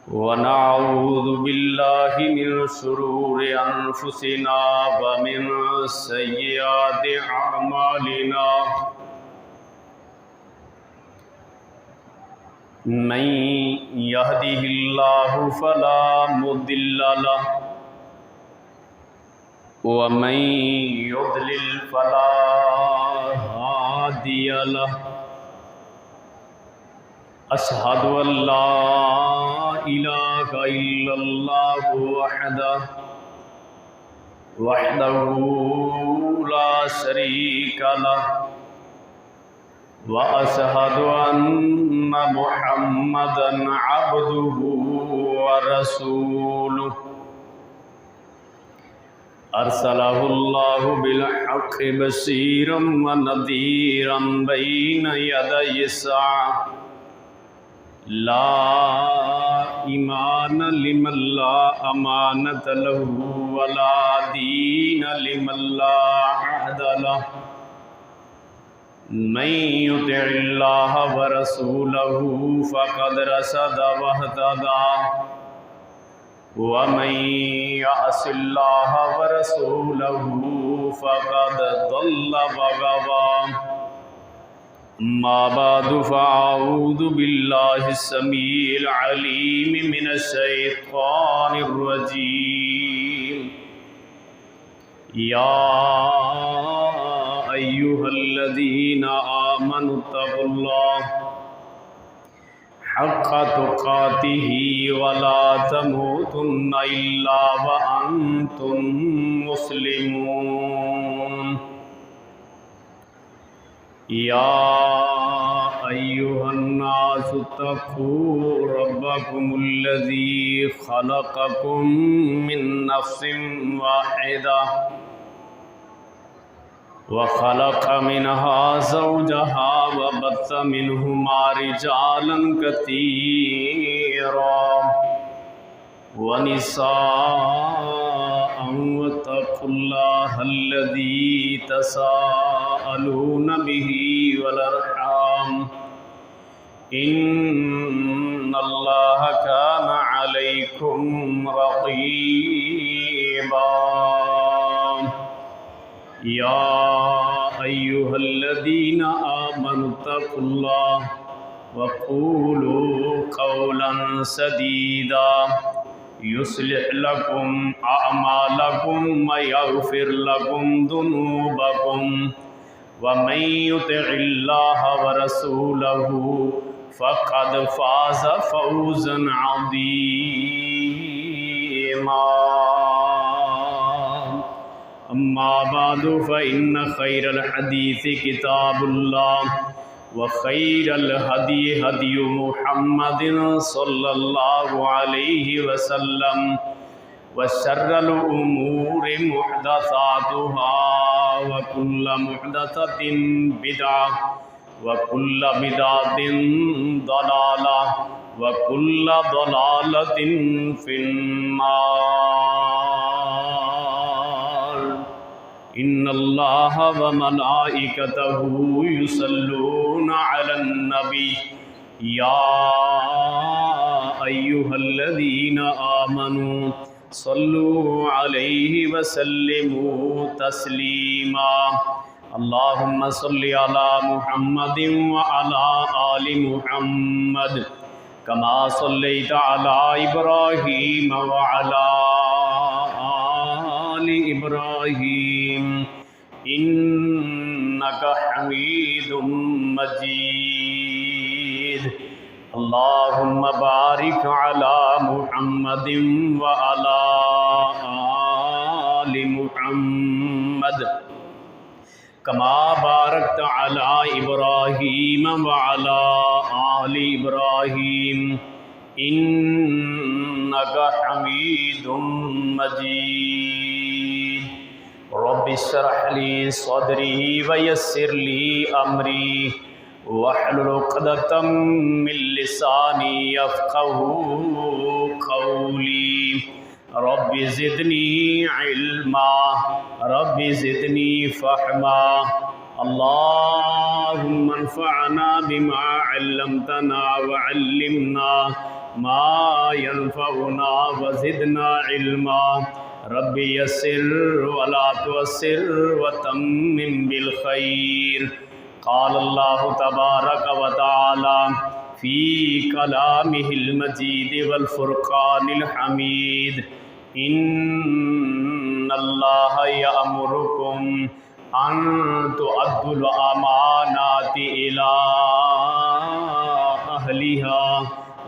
वनऊज़ु बिल्लाहि मिन शुरूरि अनफुसिना व मिन सय्यिआति अअमालिना मन यहदिहिल्लाहु फला मुदिल्ल लहु व मन युद्लिल फला हादिय लहु। अशहदु अल्ला इलाहा इल्लल्लाहु वहदहु ला शरीका लहु व अशहदु अन्ना मुहम्मदन अब्दुहु व रसूलुहु। अरसलहुल्लाहु बिल हक़्क़ि बशीरन व नज़ीरन बैन यदयि स्साअह। ला ईमान लिमन ला अमानत लहु वला दीन लिमन ला अहद लहु। मन युतिइल्लाह व रसूलहु फ़क़द रशद वहतदा व मन यअसिल्लाह व रसूलहु फ़क़द ضल व गवा। अम्मा बअदु फ़अऊज़ु बिल्लाहि स्समीइल अलीम मिनश शैतानिर रजीम। या अय्युहल्लज़ीना आमनुत्तक़ुल्लाह हक़्क़ तुक़ातिही व ला तमूतुन्ना इल्ला व अंतुम मुस्लिमून। या अय्युहन्नासु तक़ू रब्बकुमुल्लज़ी ख़लक़कुम मिन नफ़्सिन वाहिदा व ख़लक़ मिनहा ज़ौजहा व बस्स मिनहुमा रिजालन कतीरा व निसाअन वत्तक़ुल्लाहल्लज़ी तसाअलून बिही वल अर्हाम इन्नल्लाह कान अलैकुम रक़ीबा। या अय्युहल्लज़ीना आमनुत्तक़ुल्लाह व क़ूलू क़ौलन सदीदा युस्लिह लकुम अअमालकुम व यग़फ़िर लकुम ज़ुनूबकुम व मन युतिइल्लाह व रसूलहु फ़क़द फ़ाज़ फ़ौज़न अज़ीमा। अम्मा बअदु फ़इन्न ख़ैरल हदीसी किताबुल्लाह व खैरल हदी हदी मुहम्मदिन सल्लल्लाहु अलैहि वसल्लम व शर्रल उमूरि मुहदसातुहा व कुल्ल मुहदसतिन बिदअह व कुल्ल बिदअतिन दलालह व कुल्ल दलालतिन फिन्नार। इन्नल्लाह व मलाइकतहु युसल्लूना अलन नबी। या अय्युहल्लज़ीना आमनू सल्लू अलैहि व सल्लिमू तस्लीमा। अल्लाहुम्मा सल्लि अला मुहम्मदिन व अला आलि मुहम्मद कमा सल्लैता अला इब्राहीम व अला आलि इब्राहीम इन्नका हमीदुम मजीद। अल्लाहुम्मा बारिक अला मुहम्मदिन व अला आलि मुहम्मद कमा बारकत अला इब्राहीम व अला आलि इब्राहीम इन्नका हमीदुम मजीद। रब्बि इश्रह ली सदरी व यस्सिर ली अमरी वहलुल उक़दतम मिन लिसानी यफ़क़हू क़ौली। Rabbi ज़िदनी इल्मा rabbi ज़िदनी फ़हमा। अल्लाहुम्मा अन्फ़अना बिमा अल्लमतना व अल्लिमना मा यनफ़उना वज़िदना इल्मा रब्बी यस्सिर वला तुअस्सिर वतम्मिम बिल खैर। क़ाल अल्लाहु तबारक व तआला फ़ी कलामिहिल मजीद वल फ़ुरक़ानिल हमीद इन्नल्लाह यअमुरुकुम अन तुअद्दुल अमानाति इला अहलिहा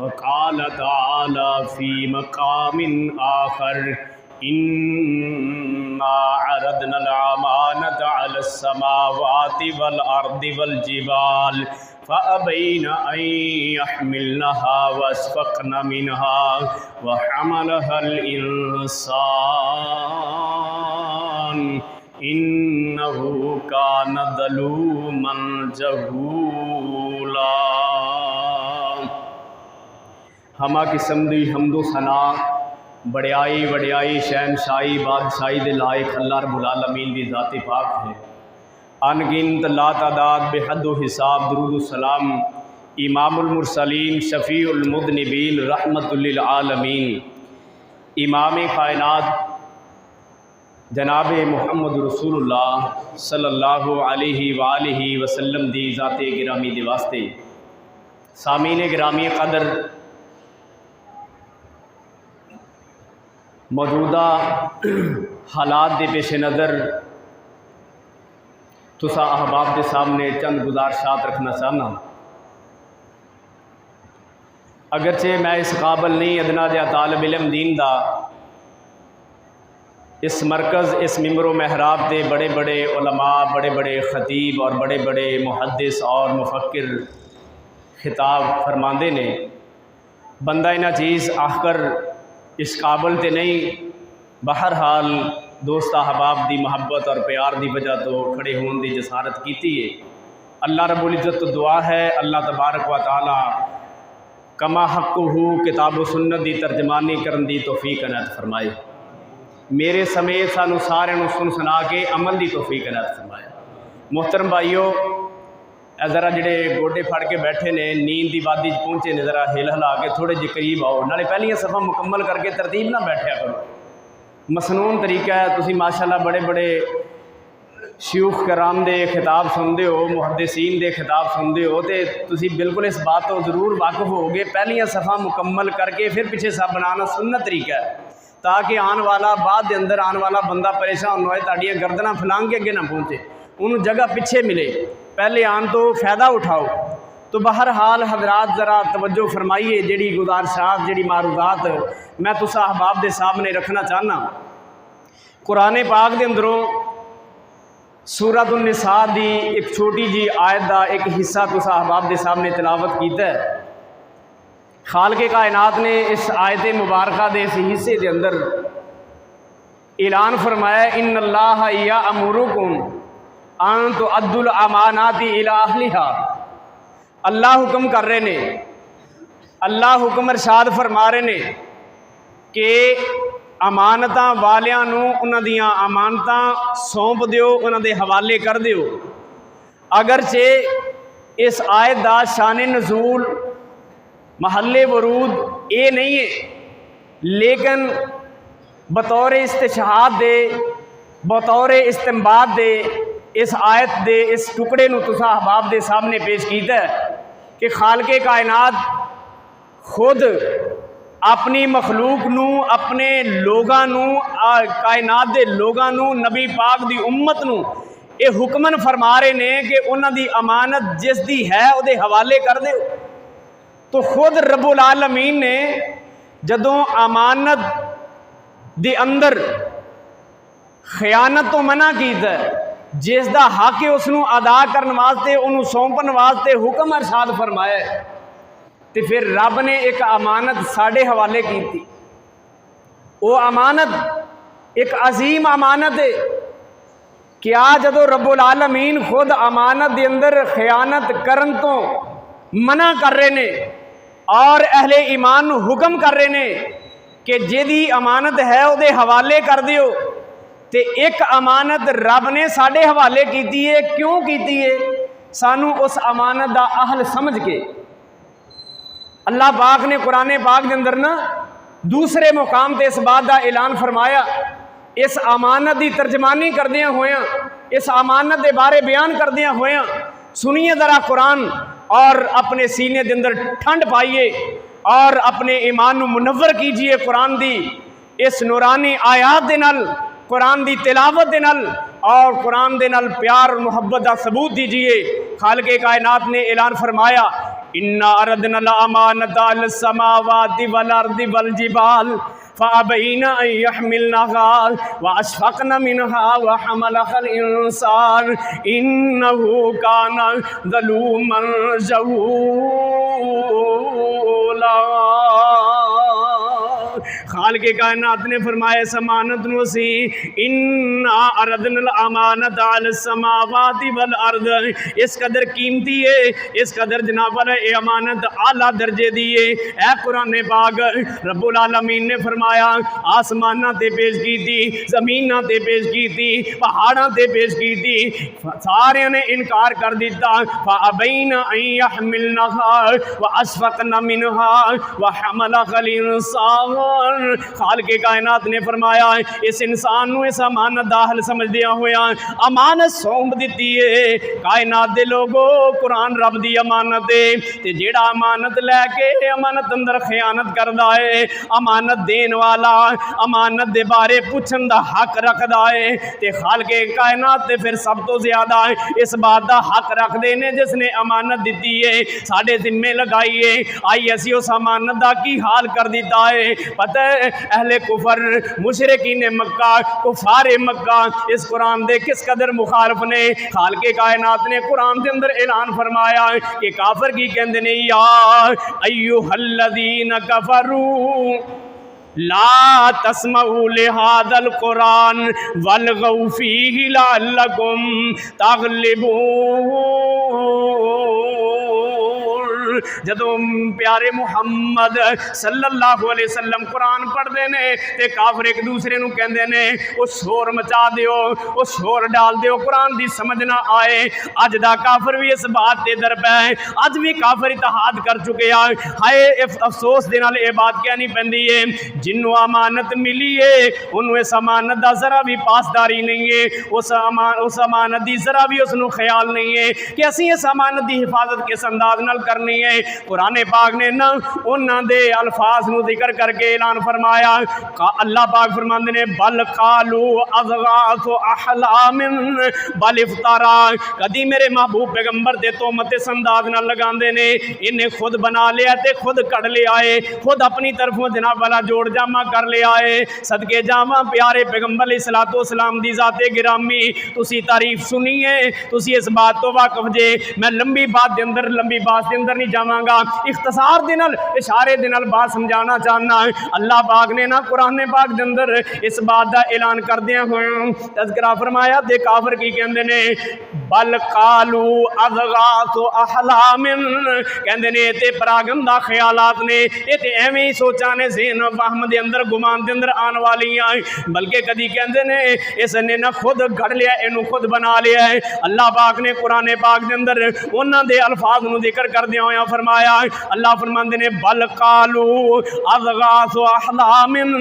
व क़ाल तआला फ़ी मक़ामिन आख़र इन्ना अरदनल अमानत अलस समावाति वल अर्दि वल जिबाल फ़अबैन अन यहमिलनहा वअशफ़क़न मिनहा व हमलहल इंसान इन्नहु कान ज़लूमन जहूला। हमा किस्म दी हम्दो सना बड़ियाई वड़ियाई शहनशाही बादशाही दे लायक अल्लाह रब्बुल आलमीन दी ज़ात पाक है। अनगिनत लातादाद बेहद हिसाब दुरूद सलाम इमामुल मुरसलीन शफ़ीउल मुज़निबीन रहमतुल लिल आलमीन इमाम कायनात जनाब मुहम्मद रसूलुल्लाह सल्लल्लाहु अलैहि वालिहि वसल्लम दी ज़ात गिरामी दे वास्ते सामीन गिरामी कदर मौजूदा हालात के पेश नज़र तुसा अहबाब के सामने चंद गुजारिशात रखना चाहना। अगरचे मैं इस काबिल नहीं अदना जहा तालिब इल्म दीन दा इस मरकज़ इस मिंबर महराब के बड़े बड़े उलमा बड़े बड़े ख़तीब और बड़े बड़े मुहद्दिस और मुफक्किर खिताब फरमाते ने बंदा इन्हां चीज़ आखिर इस काबिल तो नहीं बहरहाल दोस्त अहबाब की मुहब्बत और प्यार की वजह तो खड़े होने की जसारत की है। अल्लाह रब्बुल इज़्ज़त तो दुआ है अल्लाह तबारक व तआला कमा हक़्क़ुहु किताब व सुन्नत की तर्जमानी करने की तौफीक अनायत फरमाए। मेरे समेत सानू सारे सुन सुना के अमल की तौफीक अनायत फरमाए। मोहतरम भाईओ ज़रा जेडे गोडे फड़ के बैठे ने नींद की वादी पहुँचे ने ज़रा हिल हिला के थोड़े जे करीब आओ नाले पहलियां सफ़ा मुकम्मल करके तरतीब ना बैठा करो। मसनून तरीका है तुसी माशाअल्लाह बड़े बड़े शयूख कराम दे खिताब सुनते हो मुहद्दिसीन दे खिताब सुनते हो तो तुसी बिल्कुल इस बात तो ज़रूर वाकफ होगे पहलियां सफ़ा मुकम्मल करके फिर पीछे सब बनाना सुन्नत तरीका है ताकि आने वाला बाद के अंदर आने वाला बंदा परेशान होए ताड़ियां गर्दना फैलांग के अगे ना पहुँचे उन्होंने जगह पीछे मिले पहले आन तो फ़ायदा उठाओ। तो बहरहाल हजरात ज़रा तवज्जो फरमाइए जेड़ी गुजारिशात जेड़ी मारूदात मैं तुसा अहबाब के सामने रखना चाहना। कुरान पाक के अंदरों सूरतुन निसा दी एक छोटी जी आयत का एक हिस्सा तुसा अहबाब के सामने तिलावत कीता है। खालिक़े कायनात ने इस आयत मुबारका दे इस हिस्से के अंदर ऐलान फरमाया इन्नल्लाह यअमुरुकुम अन तुअद्दुल अमानाति इला अहलिहा। अल्लाह हुक्म कर रहे ने अल्लाह हुक्म इरशाद फरमा रहे ने कि अमानतां वालियां नूं उन्हां दियां अमानतां सौंप दिओ उन्हां दे हवाले कर दिओ। अगरचे इस आयत दा शान नज़ूल महल्ले वरूद ये नहीं है लेकिन बतौर इस्तिशहाद दे बतौर इस्तिंबात दे इस आयत दे इस टुकड़े नूं तुसा अहबाब दे सामने पेश कीता है कि खालिक़े कायनात खुद अपनी मखलूक नूं अपने लोगां नूं कायनात दे लोगां नूं नबी पाक दी उम्मत नूं ये हुक्मन फरमा रहे ने कि उन्हां दी अमानत जिस दी है उहदे हवाले कर दो। तो खुद रब्बुल आलमीन ने जदों अमानत दे अंदर खयानत तो मना कीता जिसका हक है उसनूं अदा करने वास्ते उन्होंने सौंपन वास्ते हुक्म इरशाद फरमाया तो फिर रब ने एक अमानत साढ़े हवाले की थी। वो अमानत एक अजीम अमानत है। क्या जदों रब्बुल आलमीन खुद अमानत के अंदर खयानत करन तो मना कर रहे ने और अहले ईमान नूं हुक्म कर रहे ने कि जिहदी अमानत है उहदे हवाले कर दिओ ते एक अमानत रब ने साढ़े हवाले की है। क्यों की है? सानू उस अमानत का अहल समझ के अल्लाह पाक ने कुरान पाक के अंदर ना दूसरे मुकाम पर इस बात का ऐलान फरमाया, इस अमानत की तर्जमानी करदिया होया, इस अमानत के बारे बयान करदिया होया सुनिए ज़रा कुरान और अपने सीने के अंदर ठंड पाइए और अपने ईमान को मुनव्वर कीजिए। कुरान दी इस नूरानी आयात दे नाल, कुरान दी तिलावत दे नाल और कुरान दे नाल प्यार और मुहब्बत का सबूत दीजिए। खालिक़े कायनात ने ऐलान फरमाया, इन्ना अरदनल अमानता अलस समावाति वल अर्दि वल जिबाल फ़अबैना अन यहमिलनहा व अशफ़क़न मिनहा व हमलहल इंसान इन्नहु काना ज़लूमन जहूला। खालिक़े कायनात ने फरमाया इस अमानत नूं असी इन्ना अरदनल अमानत अलस समावाति वल अर्द, इस कदर कीमती है, इस कदर जनाब वाला ये अमानत आला दर्जे दी है। ए कुरान पाक रब्बुल आलमीन ने फरमाया आसमाना ते पेश की थी, जमीना ते पेश की थी, पहाड़ा ते पेश की थी, सारे ने इनकार कर दिता। फ़अबैना अन यहमिलनहा व अशफ़क़न मिनहा व हमलहल इंसान। खालिक़े कायनात ने फरमाया इस इंसान नूं इस अमानत दा हल समझदिया होया अमानत सौंप दी है। कायनात दे लोगो कुरान रब दी अमानत है, ते जेड़ा अमानत लैके अमानत अंदर खयानत करदा है, अमानत देन वाला अमानत दे बारे पुछन दा हक रखदा है, ते खालिक़े कायनात ते फिर सब तो ज्यादा इस बात दा हक रखदे ने जिसने अमानत दी है, साडे जिम्मे लगाई है। आई असी उस अमानत दा की हाल कर दिता है। पता है अहले कुफर मुशरिकीन मक्का कुफारे मक्का इस कुरान दे किस कदर मुखालफ ने। खालिक़े कायनात ने कुरान के अंदर ऐलान फरमाया कि काफिर की कहते ने या अय्युहल्लज़ीन कफरू ला तस्मऊ लिहादल कुरान वलगौ फीहि लअल्लकुम तग़लिबून। जदों प्यारे मुहम्मद सल्लल्लाहु अलैहि वसल्लम कुरान पढ़ते हैं तो काफिर एक दूसरे को कहते हैं वो शोर मचा दियो, वो शोर डाल दियो, कुरान की समझ ना आए। अज का काफिर भी इस बात से दर पै, अज भी काफिर इतिहाद कर चुके हैं। हाय अफसोस के नाल ये बात कहनी पैंदी है, जिन्हों अमानत मिली है उन्होंने इस अमानत का जरा भी पासदारी नहीं है, उस अमानत की जरा भी उसनों ख्याल नहीं है कि असी इस अमानत की हिफाजत किस अंदाज नाल करनी है। कुरान पाक ने ना उन्हां दे अल्फाज नूं जिक्र करके ऐलान फरमाया, अल्लाह पाक फरमांदे ने बल कालू अज़गासु अहलामिन बल इफ्तारा। कदी मेरे महबूब पैगंबर दे तोहमत इस अंदाज नाल लगांदे ने इन्हें खुद बना लिया ते खुद कढ़ लिया है, खुद अपनी तरफों जनाब वाला जोड़ जामा कर लिया है। सदके जावा प्यारे पैगंबर अलैहिस्सलातु वस्सलाम दी ज़ाते गिरामी तुसी तारीफ सुनी है, तुसी इस बात तो वाकफ जे। मैं लंबी बात के अंदर लंबी बात के अंदर नहीं जावांगा, इख्तसार दे नाल इशारे दे नाल बात समझाना चाहना। अल्लाह पाक ने ना कुरान पाक दे अंदर इस बात का ऐलान करदिया होया तज़किरा फरमाया ते काफिर की कहंदे ने बल कालू अज़गासु अहलामिन, कहंदे ने ते परागंदा ख्यालात ने, ये ते एवें ही सोचा ने ज़हन वहम दे अंदर गुमान दे अंदर आने वालियां। बल्कि कदी कहंदे ने इसने ना खुद घड़ लिया, इनू खुद बना लिया है। अल्लाह पाक ने कुरान पाक दे अंदर उन्हां दे अल्फाज नूं जिक्र करदिया होया फरमाया, अल्लाह फरमांदे ने बल कालू अज़गासु अहलामिन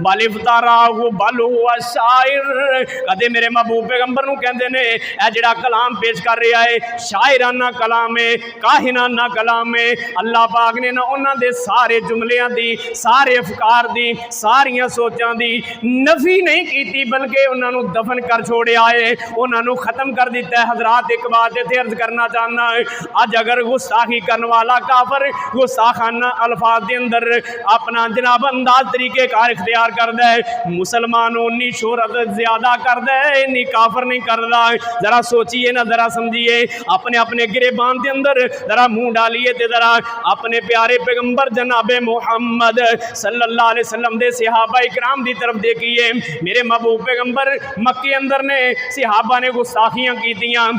बल इफ्तराहु बल हुवा शाइर। कदे मेरे महबूब पैगंबर नूं कहंदे ने ए जिहड़ा कलाम पेश कर रहा है शायराना कलाम है, काहिनाना कलाम है। अल्लाह पाक ने ना उन्हां दे सारे जुमलियां दी, सारे अफकार दी, सारियां सोचां दी नफी नहीं की बल्कि उन्हां नूं दफन कर छोड़िया है, उन्हां नूं खत्म कर दिता है। हजरात एक बात इत्थे अर्ज करना चाहना है, अज अगर गुस्ताखी करने वाला काफिर गुस्ताखाना अल्फाज के अंदर अपना जनाब अंदाज तरीके कार इख्तियार करता है, मुसलमान उन्नी शोहरत ज्यादा करता है, इन्नी काफिर नहीं करता। जरा सोचिए ना, जरा समझिए, अपने अपने गिरेबान के अंदर जरा मुंह डालिए ते जरा अपने प्यारे पैगंबर जनाबे मुहम्मद सल्लल्लाहु अलैहि वसल्लम दे सहाबा इकराम की तरफ देखिए। मेरे महबूब पैगंबर मक्के अंदर ने सहाबा ने गुस्ताखियां कीतियां,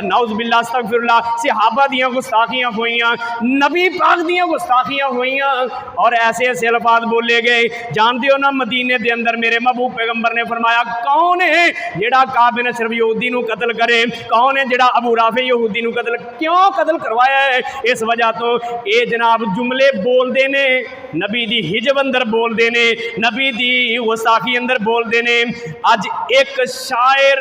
नौज़ बिल्लाह अस्तगफिरुल्लाह, सहाबा दियां गुस्ताखियां हुई, हुईयां, नबी पाक दियां गुस्ताखियां हुईयां और ऐसे ऐसे अल्फाज बोले गए। जानते हो ना, मदीने के अंदर मेरे महबूब पैगंबर ने फरमाया, कौन है जेड़ा काब बिन अशरफ यहूदी नू कतल करे? कौन है जेड़ा अबू राफे यहूदी नू कतल? क्यों कतल करवाया है? इस वजह तो ये जनाब जुमले बोलते ने, नबी दी हिजब अंदर बोलते ने, नबी दी गुस्ताखी अंदर बोलते ने। अज एक शायर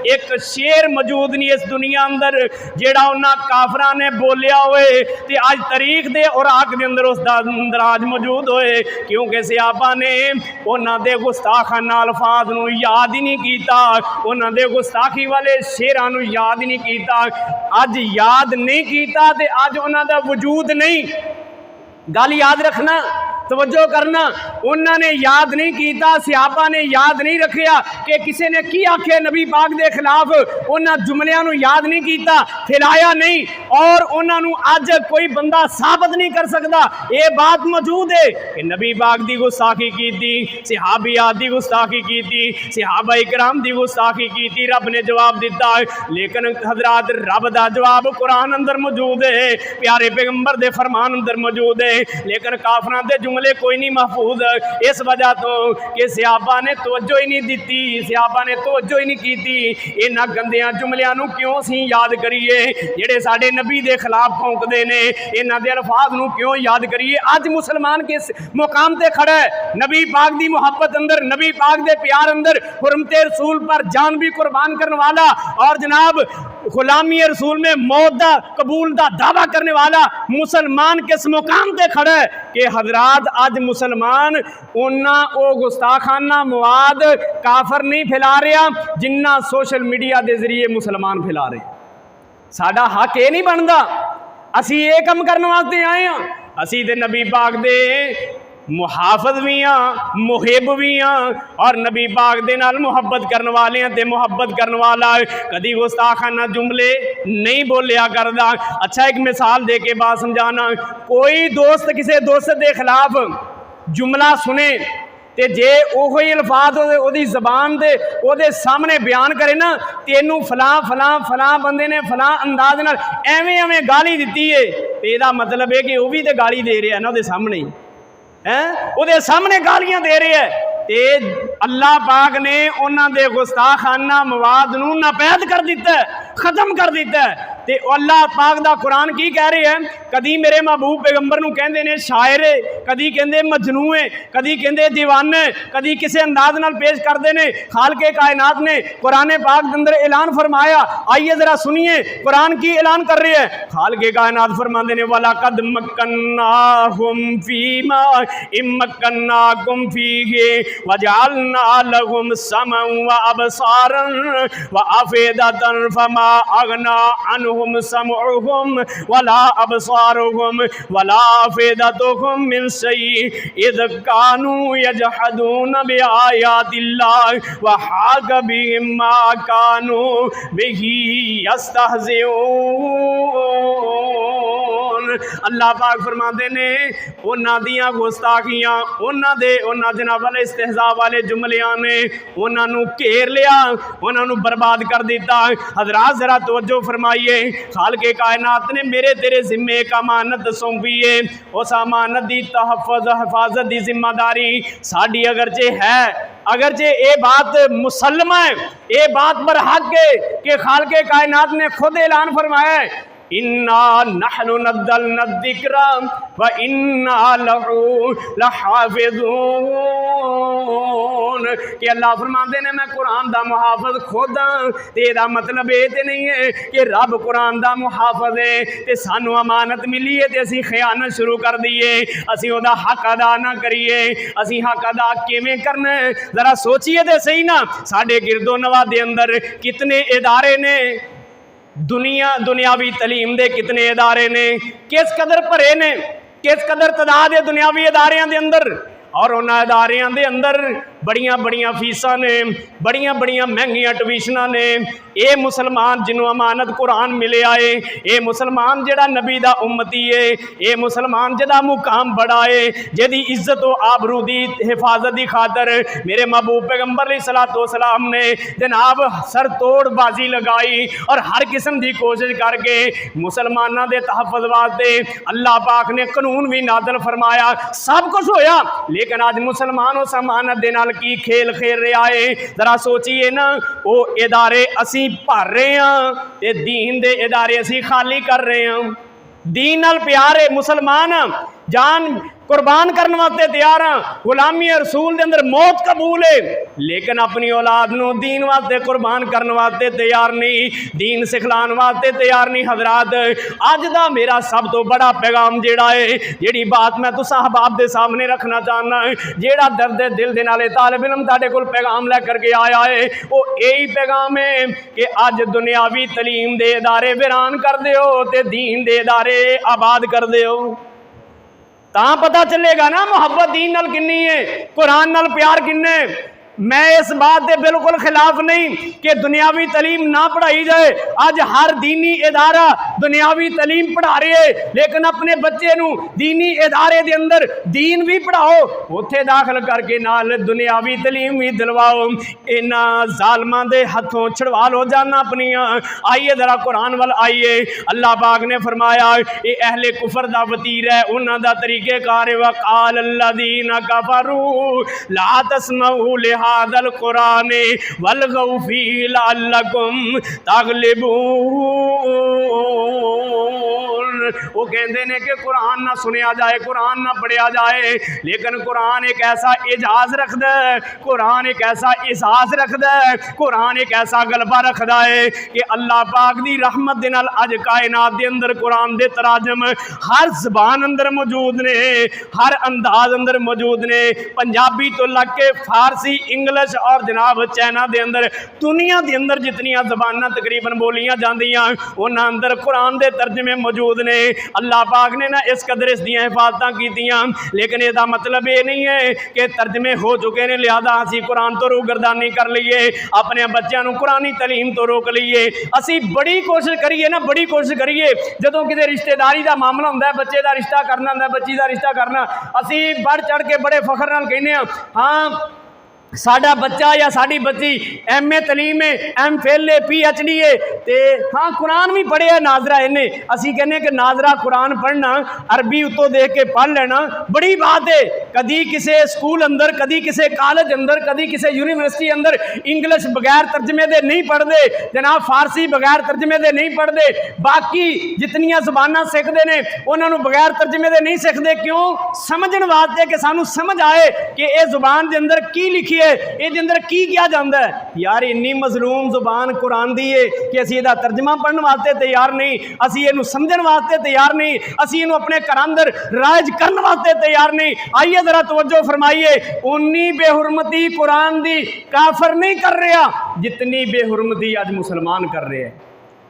एक शेर मौजूद नहीं इस दुनिया अंदर जेड़ा उन्हां काफरां ने बोलिया होए ते अज तारीख दे और आग दे अंदर उसदा अंदराज मौजूद होए, क्योंकि सहाबा ने उन्हां दे गुस्ताखाना अल्फाज नूं याद ही नहीं कीता, उन्हां दे गुस्ताखी वाले शेरां नूं याद ही नहीं कीता। अज याद नहीं कीता ते अज उन्हां दा वजूद नहीं। गल याद रखना, तवज्जो करना, उन्होंने याद नहीं किया, सहाबा ने याद नहीं रखिया कि किसी ने की आखे नबी पाक के खिलाफ, उन्होंने जुमलियां नूं याद नहीं किया, फैलाया नहीं और उन्होंने अज कोई बंदा साबित नहीं कर सकता। ये बात मौजूद है कि नबी पाक की गुस्ताखी की, सहाबियात की गुस्ताखी की, सहाबा इकराम की गुस्ताखी की, रब ने जवाब दिता। लेकिन हजरात, रब का जवाब कुरान अंदर मौजूद है, प्यारे पैगंबर के फरमान अंदर मौजूद है, लेकिन काफरां दे जुमले कोई नहीं महफूज। इस वजह तो कि सहाबा ने तवज्जो ही नहीं दी, सहाबा ने तवज्जो ही नहीं की। इन्हां गंदियां जुमलियां नूं क्यों सी याद करिए जेड़े साडे नबी दे खिलाफ भौंकदे ने, इन्हां दे अल्फाज नूं क्यों याद करिए? अज मुसलमान किस मुकाम ते खड़ा है? नबी पाक दी मुहब्बत अंदर, नबी पाक दे प्यार अंदर, हुर्मते रसूल पर जान भी कुर्बान करने वाला और जनाब गुलामी रसूल में मौत दा कबूल दा दावा करने वाला मुसलमान किस मुकाम ते खड़ा है कि हजरात अज मुसलमान उन्ना ओ गुस्ताखाना मवाद काफर नहीं फैला रहा जिन्ना सोशल मीडिया के जरिए मुसलमान फैला रहे। साडा हक ये नहीं बनता, असी ये कम करने वास्ते आए हैं। असी ते नबी पाक दे मुहाफिज भी हाँ, मुहिब भी हाँ और नबी पाक दे नाल मुहब्बत करने वाले हैं। ते मुहब्बत करने वाला कदी गुस्ताखाना जुमले नहीं बोलिया करदा। अच्छा, एक मिसाल दे के बात समझाना, कोई दोस्त किसी दोस्त के खिलाफ जुमला सुने ते जे ओही अल्फाज ओदी ज़बान दे ओदे सामने बयान करे ना, तेनू फलां फलां फलां बंदे ने फलां अंदाज नाल एवें एवें गाली दी है, ते इहदा मतलब है कि वह भी तो गाली दे रहा है ना उहदे सामने ही हैं, उहदे सामने गालियां दे रहे हैं। ते अल्लाह पाक ने उन्होंने गुस्ताखाना मवाद नूं नापैद कर दिता है, खत्म कर दिता है। ते अल्लाह पाक दा कुरान की कह रहे हैं, कदी मेरे महबूब पैगंबर नूं कहंदे ने शायर, कदी कहंदे मजनू है, कदी कहंदे दीवाना, कदी किसी अंदाज नाल पेश करते हैं। खालके कायनात ने कुरान पाक के अंदर ऐलान फरमाया, आइए जरा सुनिए कुरान की ऐलान कर रहे हैं। खालके कायनात फरमाते ने, वाला कद मक्कन्नाहुम फीमा इम्मक्कन्नाकुम फीहि वजअलना लहुम समअन व अबसारन व अफीदतन फमा अगना अन्हुम समउहुम वला अबसारुहुम वला अफीदतुहुम मिन शैइ इज़ कानू यजहदून बिआयातिल्लाह व हाक बिहिम मा कानू बिही यस्तहज़िऊन। अल्लाह पाक फरमाते ने, उन्हां दियां गुस्ताखियां, उन्हां जनाब वाले इस्तेहज़ा वाले जुमलियां ने उन्हां नूं घेर लिया, उन्हां नूं बर्बाद कर दिता। हज़रात जरा तवज्जो फरमाइए, खालके कायनात ने मेरे तेरे जिम्मे एक अमानत सौंपी है, उस अमानत की हिफाजत की जिम्मेदारी साड़ी अगरचे है, अगरचे ये बात मुसलमा है, ये बात पर हक है कि खालके कायनात ने खुद ऐलान फरमाया है, इन्ना नहनु नज़्ज़लना ज़िक्रा व इन्ना लहू लहाफ़िज़ून। कि अल्लाह फरमाते ने मैं कुरान दा मुहाफ़िज़ खुद हाँ। तेरा मतलब ये तो नहीं है कि रब कुरान दा मुहाफ़िज़ है ते सानू अमानत मिली है ते असी खयानत शुरू कर दीए, असी उहदा हक अदा ना करिए। असी हक अदा किवें करना है जरा सोचिए तो सही ना। साडे गिरदो नवा दे अंदर कितने इदारे ने, दुनियावी तलीम दे कितने इदारे ने, किस कदर भरे ने, किस कदर तादाद है दुनियावी इदारियां दे अंदर। और उन्होंने इदारियां दे अंदर बड़ियां बड़ियां फीसां ने, बड़ियां बड़ियां महंगियां ट्यूशनां ने। ये मुसलमान जिन्हों अमानत कुरान मिले आए, ये मुसलमान जेड़ा नबी दा उम्मती है, ये मुसलमान जेदा मुकाम बड़ा है, जेदी इज्जत व आबरू दी हिफाजत की खातर मेरे महबूब पैगंबर अलैहिस्सलाम ने जनाब सर तोड़ बाजी लगाई और हर किस्म की कोशिश करके मुसलमानों के तहफ़्फ़ुज़ वास्ते अल्लाह पाक ने कानून भी नादल फरमाया। सब कुछ होया, लेकिन अज मुसलमान उस अमानत दे नाल की खेल खेल रहा है। जरा सोचिए ना, वो इदारे असी भर रहे हैं ते दीन दे इदारे असी खाली कर रहे हैं। दीन नाल प्यार है, मुसलमान जान कुर्बान करने वास्ते तैयार हाँ, गुलामी रसूल के अंदर मौत कबूल है, लेकिन अपनी औलाद नूं दीन वास्ते कुर्बान करने वास्ते तैयार नहीं, दीन सिखलाने वास्ते तैयार नहीं। हजरात, अज दा मेरा सब तो बड़ा पैगाम जेड़ा है, जेड़ी बात मैं तुसां अहबाब दे सामने रखना चाहना है, जेड़ा दर्द दिल दे नाले तालिब इल्म तुहाडे कोल पैगाम लैकर के आया है, वो यही पैगाम है कि अज दुनियावी तलीम दे इदारे वीरान कर दिओ ते दीन दे इदारे आबाद कर दिओ। तां पता चलेगा ना मुहब्बत दीन नाल किन्नी है, कुरान नाल प्यार किन्ने। मैं इस बात के बिल्कुल खिलाफ नहीं कि दुनियावी तलीम ना पढ़ाई जाए। अज हर दीनी इदारा दुनियावी तलीम पढ़ा रहे है, लेकिन अपने बच्चे नू दीनी इदारे के अंदर दीन भी पढ़ाओ, उत्थे दाखिल करके नाल दुनियावी तलीम भी दिलवाओ। इन्हां जालमां दे हथों छुड़वा लो जाना अपनियां। आइए जरा कुरान वाल आइए। अल्लाह पाक ने फरमाया ये अहले कुफर दा वतीरा है, उन्हां दा तरीक़ेकार है। वक़ाल अल्लज़ीना कफ़रू ला तस्मऊ लिहाज़ल कुरान वल्गौ फ़ीहि लअल्लकुम तग़लिबून। वो कहते हैं कि कुरान ना सुनिया जाए, कुरान ना पढ़िया जाए, लेकिन कुरान एक ऐसा एजाज रखता है, कुरान एक ऐसा एहसास रखता है, कुरान एक ऐसा गलबा रखता है कि अल्लाह पाक दी रहमत दे नाल अज कायनात दे अंदर कुरान दे तराजम हर जबान अंदर मौजूद ने, हर अंदाज अंदर मौजूद ने। पंजाबी तो लग के फारसी, इंग्लिश और जनाब चाइना दे अंदर दुनिया दे अंदर जितनियां जबानां तकरीबन बोलियां जांदियां उन्हां अंदर कुरान दे तर्जमे मौजूद ने। अल्लाह पाक ने ना इस कदर इसदियां हिफाजतां कीतियां, लेकिन इसदा मतलब ये नहीं है कि तर्जमे हो चुके ने लिहाजा असी कुरान तो रूगरदानी कर लीए, अपने बच्चों को कुरानी तलीम तो रोक लीए। असी बड़ी कोशिश करिए ना, बड़ी कोशिश करिए, जदों किते रिश्तेदारी का मामला होंदा है, बच्चे का रिश्ता करना होंदा है, बच्ची का रिश्ता करना, असी बढ़ चढ़ के बड़े फखर नाल कहने हाँ साडा बच्चा या साड़ी बच्ची MA तलीम है, MPhil है, PhD है, ते हाँ कुरान भी पढ़िया नाजरा इन्हें। असी कहने कि नाजरा कुरान पढ़ना, अरबी उत्तों देख के पढ़ लेना बड़ी बात है। कदी किसी स्कूल अंदर, कदी किसी कॉलेज अंदर, कदी किसी यूनिवर्सिटी अंदर इंग्लिश बगैर तर्जमे दे नहीं पढ़ते जनाब, फारसी बगैर तर्जमे दे नहीं पढ़ते, बाकी जितनियां जबानां सीखते हैं उन्होंने बगैर तर्जमे दे नहीं सीखते। क्यों? समझने वास्ते कि सानू समझ आए कि ये जुबान के अंदर की लिखी है, ये अंदर की क्या जाता है। यार इन्नी मजलूम जुबान कुरान दी है कि असी इसदा तर्जमा पढ़ने वास्ते तैयार नहीं, असी इहनू समझने वास्ते तैयार नहीं, असी इहनू अपने घर अंदर राज करने वास्ते तैयार नहीं। आइए जरा तवज्जो फरमाइए, उन्नी बेहुरमती कुरान दी काफर नहीं कर रहा जितनी बेहुरमती अज मुसलमान कर रहे हैं।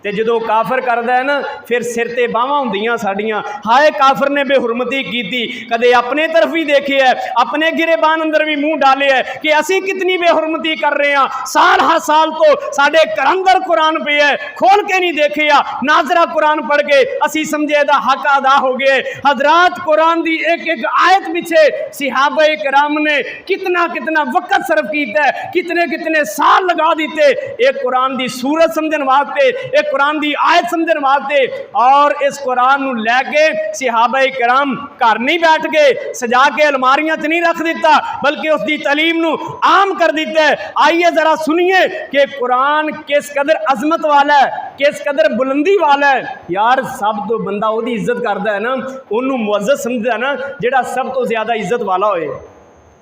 तो जो काफर करता है ना, फिर सिर ते बावां हुंदियां साडियां, हाय काफर ने बेहुरमती की, कदे अपने तरफ ही देखे है, अपने गिरेबान अंदर भी मुंह डाले है कि असी कितनी बेहुरमती कर रहे हैं। साल हर साल तो साडे घर अंदर कुरान पे है, खोल के नहीं देखे या नाजरा कुरान पढ़ के असी समझे दा हक अदा हो गए। हजरात कुरान दी एक एक आयत पीछे सहाबा किराम ने कितना कितना वक्त सर्फ किया है, कितने कितने साल लगा दिते एक कुरान दी सूरत समझने वास्ते, एक कुरान दी आयत समझने वास्ते। और इस कुरान नू लैके सहाबा किराम घर नहीं बैठ गए, सजा के अलमारियां च नहीं रख दिता, बल्कि उसकी तलीम नू आम कर दिता है। आइए जरा सुनिए कि कुरान किस कदर अजमत वाला है, किस कदर बुलंदी वाला है। यार सब तो बंदा उसकी इज्जत करता है ना, उन्होंने मुअज्जज समझदा है ना जिहड़ा सब तो ज्यादा इज्जत वाला होए।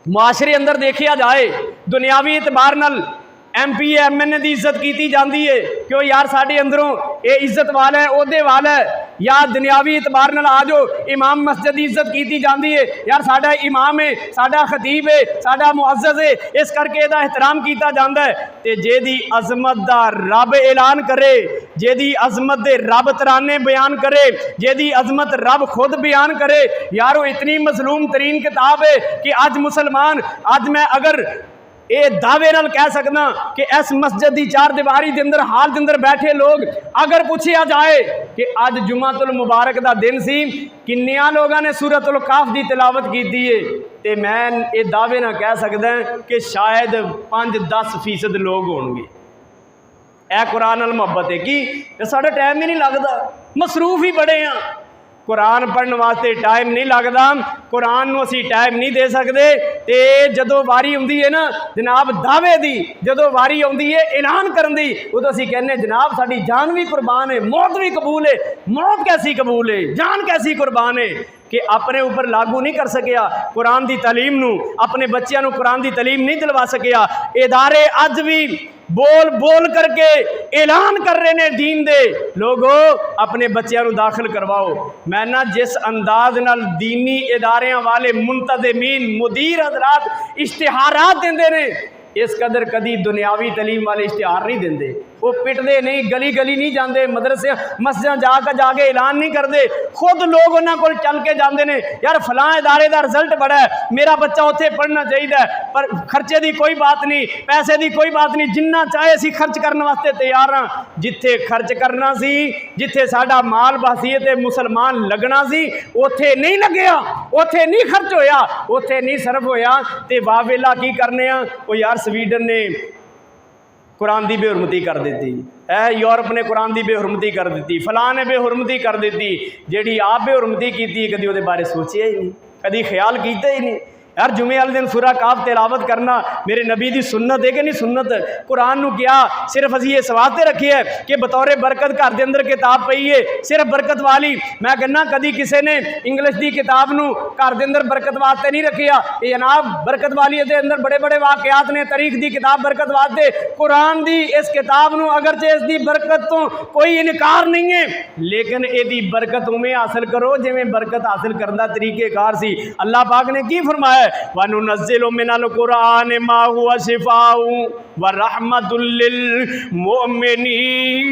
मुआशरे अंदर देखिया जाए दुनियावी एतबार नाल MP MN की इज्जत की जाती है, क्यों यार साढ़े अंदरों ये इज्जत वाला है, ओहदे वाला है। या दुनियावी एतबार नाल आ जाओ, इमाम मस्जिद की इज्जत की जाती है, यार साडा इमाम है, साडा खतीब है, साडा मुअज्जज है, इस करके इसदा एहतराम किया जाता है। तो जेदी अजमत दा रब ऐलान करे, जेदी अजमत दे रब तराने बयान करे, जेदी अजमत रब खुद बयान करे, यार वो इतनी मजलूम तरीन किताब है कि अज मुसलमान, अज मैं अगर ये दावे नाल कह सकना कि इस मस्जिद की चार दीवारी के अंदर हाल के अंदर बैठे लोग अगर पूछा जाए कि अज जुमातुल मुबारक का दिन सी किन्निया लोगों ने सूरतुल काफ की तिलावत की है, तो मैं ये दावे ना कह सकदा कि शायद 5-10% लोग होंगे। ए कुरान नाल मुहब्बत है कि साडा टाइम ही नहीं लगता, मसरूफ ही बड़े हाँ, कुरान पढ़ने वास्ते टाइम नहीं लगता, कुरान नूं असीं टाइम नहीं दे सकते। तो जदों वारी आउंदी है ना जनाब दावे दी, जदों वारी आउंदी है ऐलान करन दी, उदों असीं कहने जनाब साडी जान भी कुर्बान है, मौत भी कबूल है। मौत कैसी कबूल है, जान कैसी कुर्बान है कि अपने ऊपर लागू नहीं कर सकिया कुरान की तालीम नूं, अपने बच्चों नूं कुरान की तालीम नहीं दिलवा सकिया। इदारे अज भी बोल बोल करके ऐलान कर रहे ने दीन दे, लोगों अपने बच्चों को दाखिल करवाओ। मैं ना जिस अंदाज नाल दीनी इदारियां वाले मुंतज़मीन मुदीर हजरात इश्तिहारात देंदे ने, इस कदर कदी दुनियावी तलीम वाले इश्तिहार नहीं देंदे। वो पिटते नहीं, गली गली नहीं जाते, मदरसे मस्जिद जाके ऐलान नहीं करते, खुद लोग उन्होंने को चल के जाते हैं, यार फलां इदारे का रिजल्ट बड़ा है, मेरा बच्चा उत्थे पढ़ना चाहिए, पर खर्चे की कोई बात नहीं, पैसे की कोई बात नहीं, जिन्ना चाहे असीं खर्च करने वास्ते तैयार हाँ। जिथे खर्च करना सी, जिथे साडा माल बसीयत मुसलमान लगना सी, उत्थे नहीं लग्या, उत्थे नहीं खर्च होया, उत्थे नहीं सर्फ होया। तो वाह वेला की करने वो यार स्वीडन ने कुरान की बेहुरमती कर दी, यूरोप ने कुरान की बेहुरमती कर दी, फलां ने बेहुरमती कर दी, जी आप बेहुरमती की कभी वो बारे सोचिया ही नहीं, कभी ख्याल किया ही नहीं। यार जुमे वाले दिन सूरा काफ तिलावत करना मेरे नबी की सुन्नत है कि नहीं सुन्नत? कुरान नूं क्या सिर्फ असीं ये सवाते रखी है कि बतौरे बरकत घर के अंदर किताब पई है सिर्फ बरकत वाली। मैं कहना कभी किसी ने इंग्लिश की किताब नूं घर के अंदर बरकत वास्ते नहीं रखिया, ये जनाब बरकत वाली के अंदर बड़े बड़े वाकयात ने, तारीख की किताब बरकत वास्ते। कुरान की इस किताब नूं अगरचे इसकी बरकत तो कोई इनकार नहीं है, लेकिन यदी बरकत उमें हासिल करो जिमें बरकत हासिल करने का तरीकेकार सी। अल्लाह पाक ने की फरमाया, वनुनज़्ज़िलु मिनल कुरान मा हुवा शिफाउ व रहमतुल लिल मुमिनीन।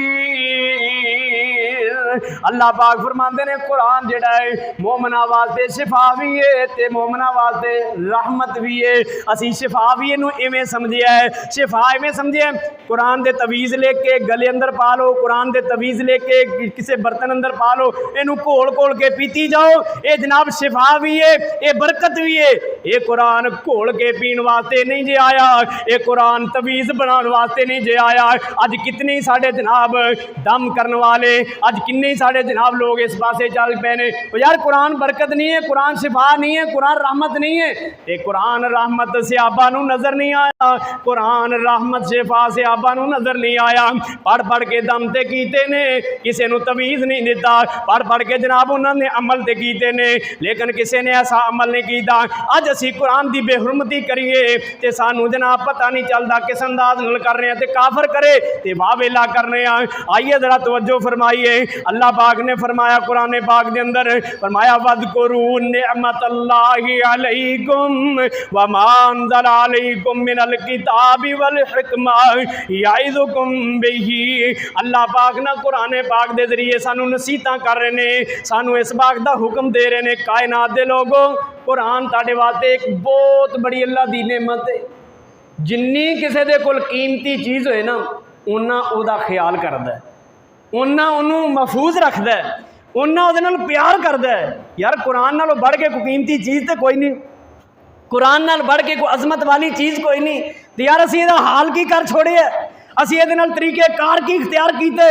अल्लाह पाक फरमाते ने कुरान जिहड़ा है मोमना वास्ते शिफा भी है ते मोमना वास्ते रहमत भी है। असी शिफा भी इनू इवें समझिया है, शिफा इवें समझिया कुरान दे तवीज़ लेके गले अंदर पा लो, कुरान दे तवीज़ लेके किसी बर्तन अंदर पा लो, इनू घोल घोल के पीती जाओ, ये जनाब शिफा भी है, ये बरकत भी है। ये कुरान घोल के पीने वास्ते नहीं जे आया, ये कुरान तवीज़ बनाने वास्ते नहीं जे आया। अज कितने ही साढ़े जनाब दम करने वाले, अज किन्ने ही साढ़े जनाब लोग इस पासे चल पे ने, यार कुरान बरकत नहीं है, कुरान शिफा नहीं है, कुरान रहमत नहीं है। ये कुरान रहमत सहाबा नू नजर नहीं आया, कुरान रहमत शिफा सहाबा नू नजर नहीं आया। पढ़ पढ़ के दम ते कीते ने, किसी नू तवीज़ नहीं दिता, पढ़ पढ़ के जनाब उन्होंने अमल ते कीते ने, लेकिन किसी ने ऐसा अमल नहीं किया। अज असी कुरान की बेहुरमती करिए तो सानू जनाब पता नहीं चलता किस अंदाज नाल कर रहे हैं, तो काफर करे तो वाह वेला करने। आइए जरा तवज्जो फरमाइए, अल्लाह पाक ने फरमाया कुरान पाक के अंदर फरमाया वज़कुरू निअमतल्लाहि अलैकुम व मा अंज़ला अलैकुम मिनल किताबि वल हिकमा याइज़ुकुम बिही। अल्लाह पाक ना कुरान पाक के जरिए सानू नसीहतां कर रहे ने, सानू इस बात का हुक्म दे रहे ने, कायनात दे लोगों कुरान तुहाडे वास्ते एक बहुत बड़ी अल्लाह दी नेमत है। जिन्नी किसी दे कोल कीमती चीज़ होए ना उन्ना उहदा ख्याल करदा है, उन्ना उन्होंने महफूज रखता है, उन्ना उहदे नाल प्यार करता है। यार कुरान नालों बढ़ के कोई कीमती चीज़ तो कोई नहीं, कुरान नाल बढ़ के कोई अजमत वाली चीज़ कोई नहीं। तो यार असीं इहदा हाल की कर छोड़े है, असीं इहदे नाल तरीकेकार की इख्तियार कीते।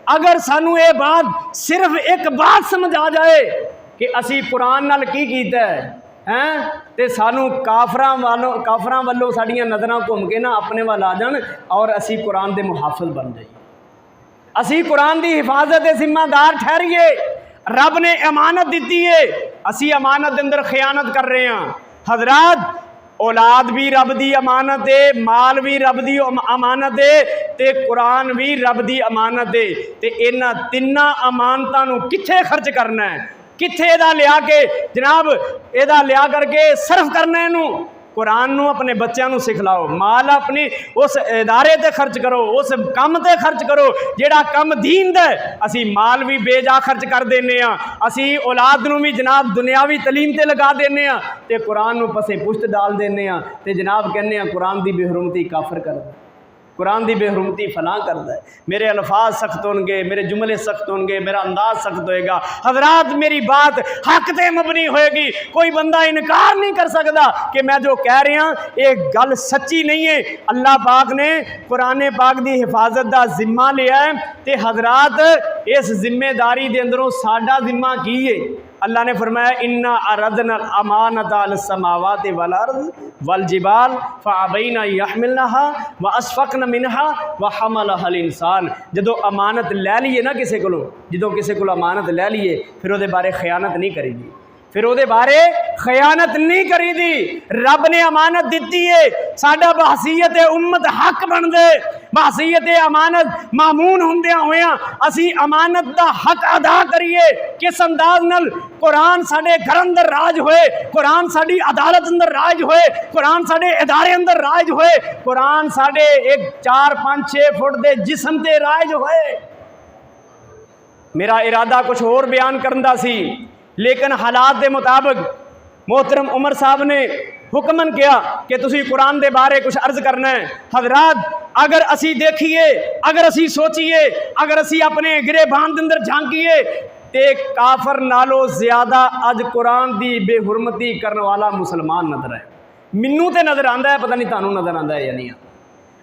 अगर सानू ये बात सिर्फ एक बात समझ आ जाए कि असी कुरान नाल की कीता है तो सानू काफरां वालों साड़ियां नज़रां घूम के ना अपने वाल आ जान और असी कुरान के मुहाफिज बन जाइए, असी कुरान की हिफाजत के जिम्मेदार ठहरीए। रब ने अमानत दी है, असी अमानत के अंदर खयानत कर रहे हैं। हजरात औलाद भी रब की अमानत है, माल भी रब की अमानत है, तो कुरान भी रब की अमानत है। तो इन्हां तिन्नां अमानतां कित्थे खर्च करना है, कित्थे इहदा लिया के जनाब इहदा लिया करके सर्फ करना, इनू कुरान नू अपने बच्चों नू सिखलाओ, माल अपनी उस इदारे ते खर्च करो, उस काम ते खर्च करो जिहड़ा काम दीन दा। असी माल भी बेजा खर्च कर देने आ, असी औलाद नू भी जनाब दुनियावी तलीम ते लगा देने आ ते कुरान नू पसे पुश्त डाल देने आ ते जनाब कहने आ कुरान दी बेहरमती काफर करदा, कुरान की बेहरमती फलां करता है। मेरे अल्फाज सख्त होंगे, मेरे जुमले सख्त होंगे, मेरा अंदाज सख्त होएगा। हजरात मेरी बात हक ते मबनी होएगी, कोई बंदा इनकार नहीं कर सकता कि मैं जो कह रहा ये गल सच्ची नहीं है। अल्लाह पाक ने कुरान पाक की हिफाजत का जिम्मा लिया है तो हजरात इस जिम्मेदारी के अंदरों साडा जिम्मा की है। अल्लाह ने फरमाया इन्ना अरदना अमानता अलस्समावाति वल अर्ज़ वल जिबाल फअबैना यहमिलनहा व अशफक़न मिनहा व हमलहल इंसान। जदों अमानत लै लीए ना किसी को, जदों किसी को अमानत लै लीए फिर वो बारे खयानत नहीं करेगी, फिर वो बारे खयानत नहीं करी दी। रब ने अमानत दी है, साडा बहसीयत उम्मत हक बन दे, बहसीयत अमानत मामून होंदियां होया असी अमानत दा हक अदा करिए। किस अंदाज नाल कुरान साडे घर अंदर राज होए, कुरान साडी अदालत अंदर राज होए, कुरान साडे इदारे अंदर राज होए, कुरान साडे एक 4, 5, 6 फुट दे जिस्म ते राज होए। मेरा इरादा कुछ होर बयान करन दा सी, लेकिन हालात के मुताबिक मोहतरम उमर साहब ने हुक्मन किया कि तुसी कुरान के बारे कुछ अर्ज करना है। हजरात अगर असी देखिए, अगर असी सोचिए, अगर असी अपने गिरेबान के अंदर झांकीए तो काफर नालों ज्यादा अज कुरान की बेहुरमती करने वाला मुसलमान नजर है। मैनू तो नज़र आता है, पता नहीं तुहानू नज़र आता है या नहीं।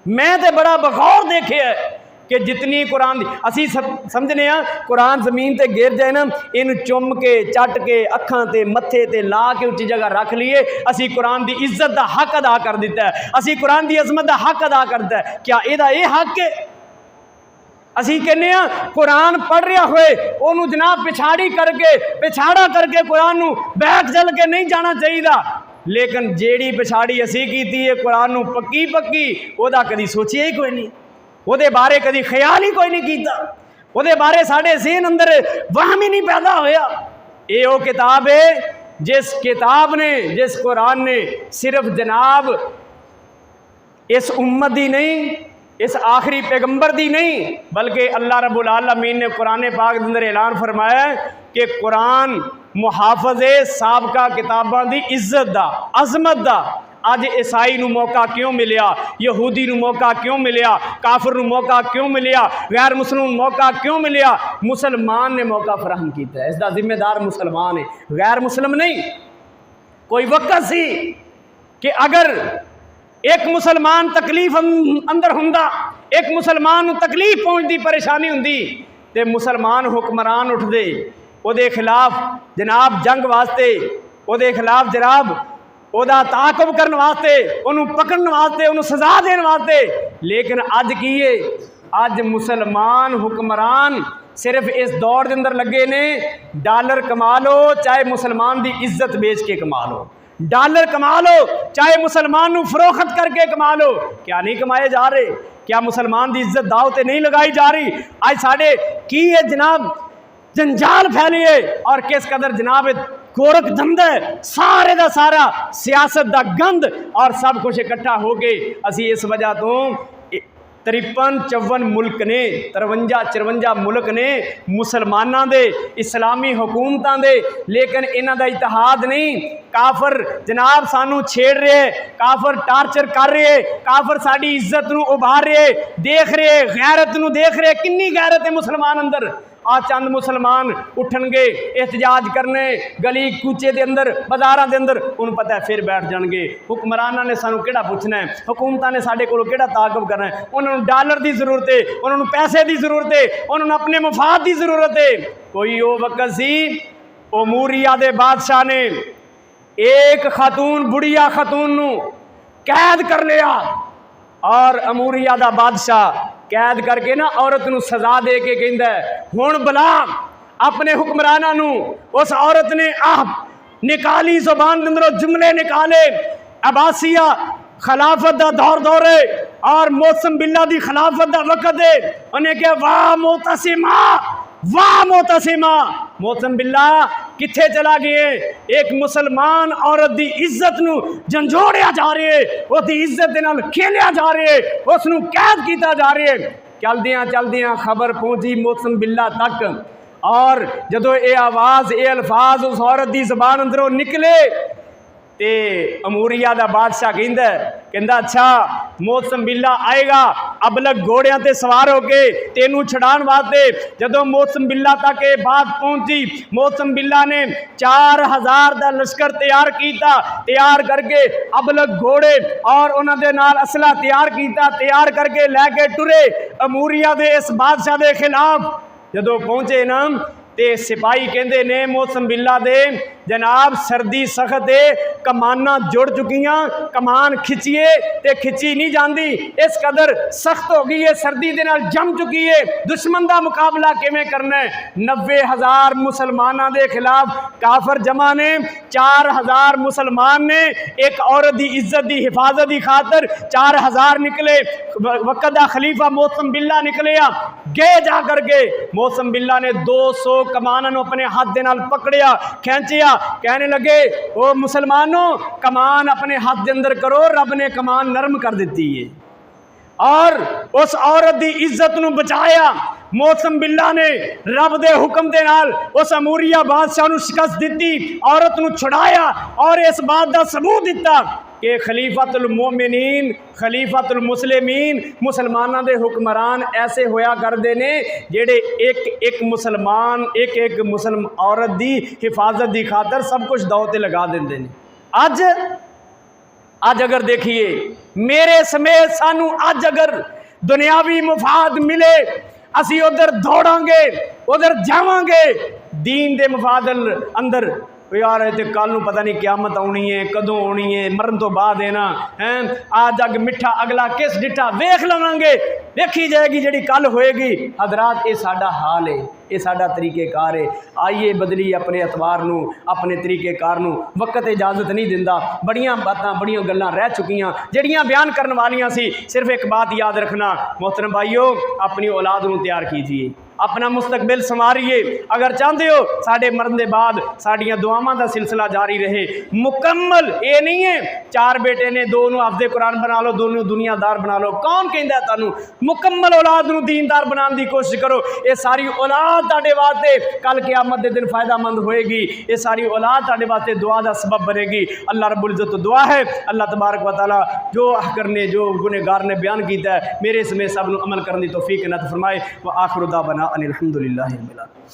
मैं तो बड़ा बगौर देखे है कि जितनी कुरान दी असी समझने कुरान जमीन ते गिर जाए ना, इन चुम के चट के अखां ते मत्थे ते ला के उच्ची जगह रख लीए, असी कुरान की इज्जत का हक अदा कर दिता है, असी कुरान की अजमत का हक अदा करता है। क्या एदा ये हक है? असी कहने कुरान पढ़ रहा होए ओनू जनाब पिछाड़ी करके पिछाड़ा करके कुरान नू बैठ चल के नहीं जाना चाहिए, लेकिन जेड़ी पिछाड़ी असी की है कुरान नू पक्की पक्की ओदा कदी सोचिया ही कोई नहीं, ਉਹਦੇ बारे कभी ख्याल ही कोई नहीं किया, ਉਹਦੇ बारे साढ़े ज़हन अंदर वहम ही नहीं पैदा होया। ये वो किताब है जिस किताब ने, जिस कुरान ने सिर्फ जनाब इस उम्मत की नहीं, इस आखिरी पैगंबर की नहीं, बल्कि अल्लाह रब्बुल आलमीन ने कुरान पाक के अंदर ऐलान फरमाया कि कुरान मुहाफजे साबका किताबां की इज्जत दा, अजमत दा। अज ईसाई नू मौका क्यों मिलिया, यहूदी नू मौका क्यों मिलिया, काफिर नू मौका क्यों मिलिया, गैर मुस्लिम मौका क्यों मिलिया? मुसलमान ने मौका फराहम किया है, इसका जिम्मेदार मुसलमान है, गैर मुस्लिम नहीं। कोई वक्त सी कि अगर एक मुसलमान तकलीफ अंदर हुंदा, एक मुसलमान नू तकलीफ पहुंचती, परेशानी हुंदी ते मुसलमान हुक्मरान उठदे उहदे खिलाफ जनाब जंग वास्ते, उहदे खिलाफ जनाब ओदा ताकब करने वास्ते, उन्होंने पकड़ने वास्ते, उन्होंने सजा देने वास्ते। लेकिन अज की है, अज मुसलमान हुक्मरान सिर्फ इस दौर के अंदर लगे ने डॉलर कमा लो चाहे मुसलमान की इज्जत बेच के कमा लो, डॉलर कमा लो चाहे मुसलमान नू फरोख्त करके कमा लो। क्या नहीं कमाए जा रहे? क्या मुसलमान की इज्जत दाव ते नहीं लगाई जा रही? आज साढ़े की है जनाब जंजाल फैली है और किस कदर जनाब गोरख धंधा सारे का सारा सियासत का गंद और सब कुछ इकट्ठा हो गए। असी इस वजह तो 53-54 मुल्क ने, 53-54 मुल्क ने मुसलमानों के इस्लामी हुकूमतों के, लेकिन इन्हों का इतिहाद नहीं। काफर जनाब सानू छेड़ रहे, काफर टार्चर कर रहे, काफर साड़ी इज्जत नू उभार रहे, देख रहे गैरत नू देख रहे। किन्नी गैरत है मुसलमान अंदर? आ चंद मुसलमान उठनगे एहतजाज करने गली कूचे के अंदर, बाजारों के अंदर, उन्होंने पता है फिर बैठ जाएंगे। हुक्मराना ने सानू किहड़ा पुछना है, हुकूमत ने साडे कोलों किहड़ा ताकब करना है? उन्होंने डॉलर की जरूरत है, उन्होंने पैसे की जरूरत है, उन्होंने अपने मफाद की जरूरत है। कोई वो वक्त सी उमूरिया के बादशाह ने एक खातून, बुढ़िया खातून नू कैद कर लिया और अमूरिया का बादशाह कैद करके ना औरत नू सजा दे के कहंदा है हुण बुला अपने हुक्मराना नू। उस औरत ने निकाली जुबान अंदरों जुमले निकाले, अब्बासिया खिलाफत का दौर दौरे और मौसम बिल्ला की खिलाफत का वक्त है। उन्हें कहा वाह मोतसिमा, वाह मोतसिमा। मौसम बिल्ला कित्थे चला गए। एक मुसलमान औरत की इज्जत नूं झंझोड़िया जा रहा है, उसकी इज्जत दे नाल खेलिया जा रहा है, उसनूं कैद किया जा रहा है। चलदियां चलदियां खबर पहुंची मौसम बिल्ला तक, और जदों ये आवाज़ ये अल्फाज उस औरत की जबान अंदरों निकले ते अमूरिया का बादशाह कहंदा अच्छा मौसम बिल्ला आएगा अबलग घोड़ियां ते सवार होके तेनू छड़ाण वास्ते। जदों मौसम बिल्ला तक ये बात पहुंची, मौसम बिल्ला ने 4000 का लश्कर तैयार किया, तैयार करके अबलग घोड़े और उन्होंने नाल असला तैयार किया, तैयार करके लैके टुरे अमूरिया के इस बादशाह के खिलाफ। जदों पहुंचे ना ते सिपाही कहते ने मौसम बिल्ला दे जनाब सर्दी सख्त है, कमाना जुड़ चुकियां, कमान खिंचिए ते खिंची नहीं जाती, इस कदर सख्त हो गई है, सर्दी दे नाल जम चुकी है, दुश्मन का मुकाबला किवें करना है। 90,000 मुसलमानों के खिलाफ काफर जमा ने, 4000 मुसलमान ने एक औरत की इज्जत की हिफाजत की खातर 4000 निकले। वक्त का खलीफा मौसम बिल्ला निकले गए जा करके मौसम बिल्ला ने 200 कमानों अपने हाथ दे नाल पकड़िया, खींचिया, कहने लगे ओ मुसलमानों कमान अपने हाथ के अंदर करो, रब ने कमान नरम कर दी है। और उस औरत की इज्जत नूं बचाया मौसम बिल्ला ने, रब दे हुक्म दे नाल उस अमूरिया बादशाह नूं शिकस्त दी, औरत नूं छुड़ाया और इस बात का सबूत दिता कि खलीफतुल मोमिनीन खलीफतुल मुस्लिमीन मुसलमानों के हुक्मरान ऐसे होया करते ने जेड़े एक मुसलमान एक मुसलम औरत की हिफाजत की खातर सब कुछ दाव ते लगा देंदे ने। अज अगर देखिए मेरे समेत सानू अज अगर दुनियावी मुफाद मिले असी उधर दौड़ांगे उधर जावांगे, दीन दे मुफादल अंदर यार तो कल नूं पता नहीं क्यामत आनी है, कदों आनी है, मरन तो बाद है ना है, आज अग मिठा अगला किस डिठा वेख लवांगे, देखी जाएगी जी कल होएगी। हजरात ये साडा हाल है, ये साडा तरीक़ेकार है। आइए बदली अपने एतवार नूं, अपने तरीक़ेकार नूं। वक्त इजाजत नहीं दिंदा, बड़ियां बातां बड़ियां गल्लां रह चुकियां जड़ियां बयान करने वालियां सी। सिर्फ एक बात याद रखना मोहतरम भाईओ, अपनी औलाद नूं तैयार कीजिए, अपना मुस्तकबिल संवारिए। अगर चाहते हो साढ़े मरन के बाद साड़ियाँ दुआवां का सिलसिला जारी रहे, मुकम्मल ये नहीं है 4 बेटे ने 2 नूं हाफिज़े कुरान बना लो, 2 नूं दुनियादार बना लो। कौन कहता है तुहानूं? मुकम्मल औलाद नूं दीनदार बनाने की कोशिश करो। ये सारी औलाद तुहाडे वास्ते कल क़यामत के दिन फ़ायदामंद होएगी। ये सारी औलाद तुहाडे वास्ते दुआ का सबब बनेगी। अल्लाह रब्बुल इज़्ज़त दुआ है अल्लाह तबारक व तआला जो अहकर ने जो गुनहगार ने बयान किया है मेरे इसमें सब नूं अमल करने की तौफीक इनायत फरमाए। व आखिर दावना अनिल हम्दुलिल्लाहि रब्बिल आलमीन।